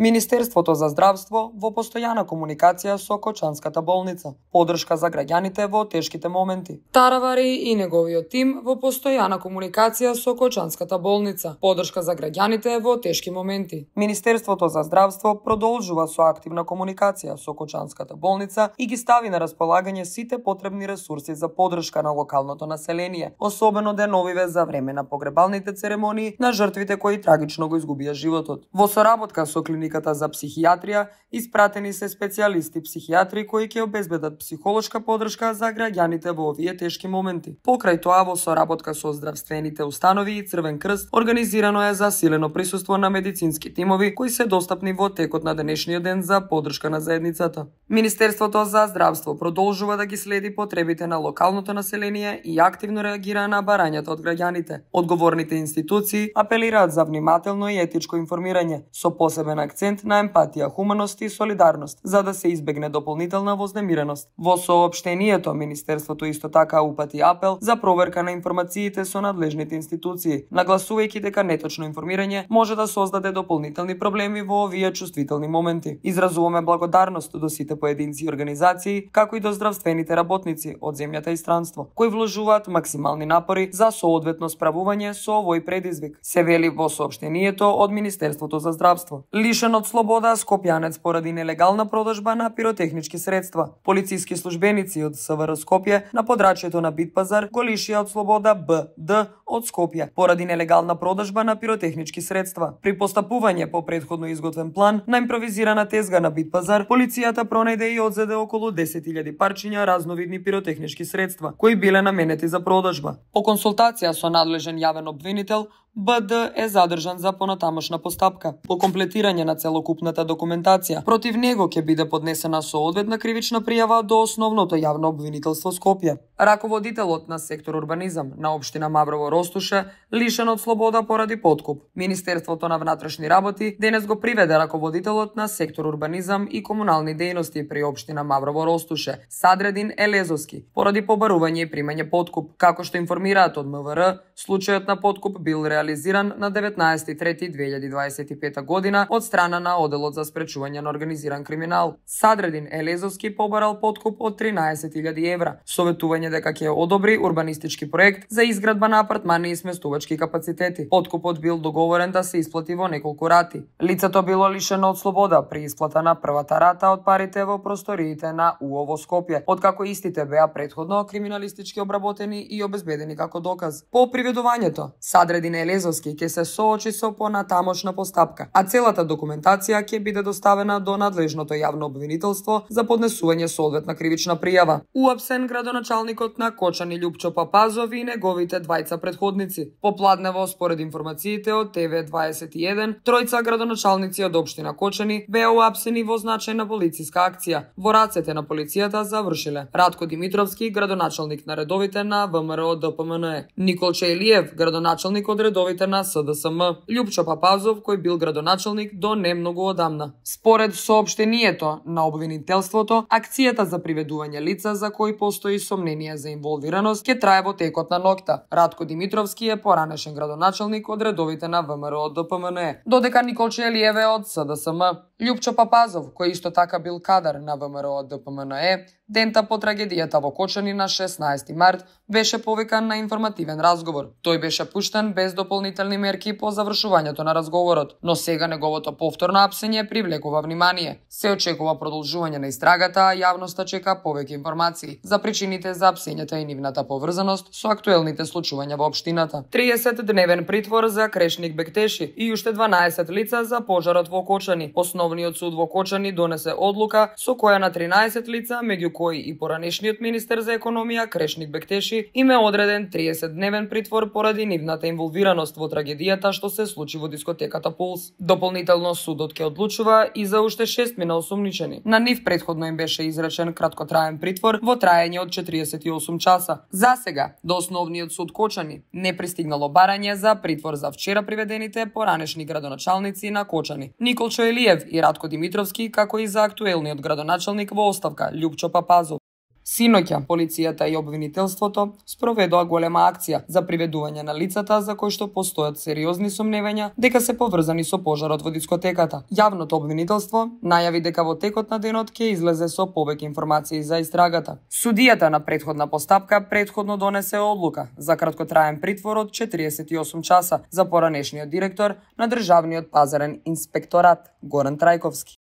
Министерството за здравство во постојана комуникација со Кочанската болница, поддршка за граѓаните во тешките моменти. Таравари и неговиот тим во постојана комуникација со Кочанската болница, поддршка за граѓаните во тешки моменти. Министерството за здравство продолжува со активна комуникација со Кочанската болница и ги стави на располагање сите потребни ресурси за поддршка на локалното население, особено деновиве за време на погребалните церемонии на жртвите кои трагично го изгубија животот. Во соработка со клиниката за психијатрија испратени се специјалисти психијатри кои ќе обезбедат психолошка поддршка за граѓаните во овие тешки моменти. Покрај тоа, во соработка со здравствените установи и Црвен крст, организирано е засилено присуство на медицински тимови кои се достапни во текот на денешниот ден за поддршка на заедницата. Министерството за здравство продолжува да ги следи потребите на локалното население и активно реагира на барањата од граѓаните. Одговорните институции апелираат за внимателно и етичко информирање, со посебен акцент на емпатија, хуманост и солидарност, за да се избегне дополнителна вознемиреност. Во соопштението, Министерството исто така упати апел за проверка на информациите со надлежните институции, нагласувајќи дека неточно информирање може да создаде дополнителни проблеми во овие чувствителни моменти. Изразуваме благодарност до сите поединци и организации, како и до здравствените работници од земјата и странство, кои вложуваат максимални напори за соодветно справување со овој предизвик, се вели во соопштението од Министерството за здравство. Лишен од слобода скопјанец поради нелегална продажба на пиротехнички средства. Полициски службеници од СВР Скопје на подрачјето на Битпазар го лишија од слобода БД од Скопје поради нелегална продажба на пиротехнички средства. При постапување по претходно изготвен план на импровизирана тезга на Битпазар, полицијата пронајде и одзеде околу 10.000 парчиња разновидни пиротехнички средства, кои биле наменети за продажба. По консултација со надлежен јавен обвинител, БД е задржан за понатамошна постапка. По комплетирање на целокупната документација, против него ќе биде поднесена соодветна кривична пријава до Основното јавно обвинителство Скопје. Раководителот на сектор урбанизам на општина Маврово Ростуше лишен од слобода поради подкуп. Министерството на внатрешни работи денес го приведе раководителот на сектор урбанизам и комунални дејности при општина Маврово Ростуше, Садредин Елезовски, поради побарување и примање подкуп. Како што информираат од МВР, случајот на подкуп бил реализиран на 19.3.2025 година од страна на Оделот за спречување на организиран криминал. Садредин Елезовски побарал подкуп од 13.000 евра, советување дека ќе одобри урбанистички проект за изградба на апартмани и сместувачки капацитети. Подкупот бил договорен да се исплати во неколку рати. Лицето било лишено од слобода при исплата на првата рата од парите во просториите на УО Скопје, откако истите беа претходно криминалистички обработени и обезбедени како доказ. По приведувањето, Садредин Елезовски ќе се соочи со понатамошна постапка, а целата документација ќе биде доставена до надлежното јавно обвинителство за поднесување соодветна кривична пријава. Уапсен градоначалникот на Кочани Љупчо Папазов и неговите двајца претходници. Попладнево, според информациите од ТВ21, тројца градоначалници од општина Кочани беа уапсени во значајна полициска акција. Во рацете на полицијата завршиле Радко Димитровски, градоначалник на редовите на ВМРО ДПМНЕ, Николче Илиев, градоначалник од редовите на СДСМ, Љупчо Папазов, кој бил градоначалник до не многу одамна. Според соопштението на обвинителството, акцијата за приведување лица за кои постои сомнение за инволвираност ќе трае во текот на ноќта. Радко Димитровски е поранешен градоначалник од редовите на ВМРО ДПМНЕ, додека Николче Илиев е од СДСМ. Љупчо Папазов, кој исто така бил кадар на ВМРО ДПМНЕ, дента по трагедијата во Кочани на 16 март беше повикан на информативен разговор. Тој беше пуштен без дополнителни мерки по завршувањето на разговорот, но сега неговото повторно апсење привлекува внимание. Се очекува продолжување на истрагата, а јавноста чека повеќе информации за причините за апсењата и нивната поврзаност со актуелните случувања во општината. 30-дневен притвор за Крешник Бектеши и уште 12 лица за пожарот во Кочани. Основниот суд во Кочани донесе одлука со која на 13 лица, меѓу кои и поранешниот министер за економија Крешник Бектеши, им е одреден 30-дневен притвор поради нивната инволвираност во трагедијата што се случи во дискотеката Пулс. Дополнително судот ќе одлучува и за уште 6 осумничени. На нив претходно им беше изречен краткотраен притвор во траење од 48 часа. За сега, до Основниот суд Кочани не пристигнало барање за притвор за вчера приведените поранешни градоначалници на Кочани, Николчо Илиев и Радко Димитровски, како и за актуелниот градоначалник во оставка Љупчо Папазов. Синоќа, полицијата и обвинителството спроведоа голема акција за приведување на лицата за кои што постојат сериозни сомневања дека се поврзани со пожарот во дискотеката. Јавното обвинителство најави дека во текот на денот ќе излезе со повеќе информации за истрагата. Судијата на претходна постапка претходно донесе одлука за краткотраен притвор од 48 часа за поранешниот директор на Државниот пазарен инспекторат Горан Трајковски.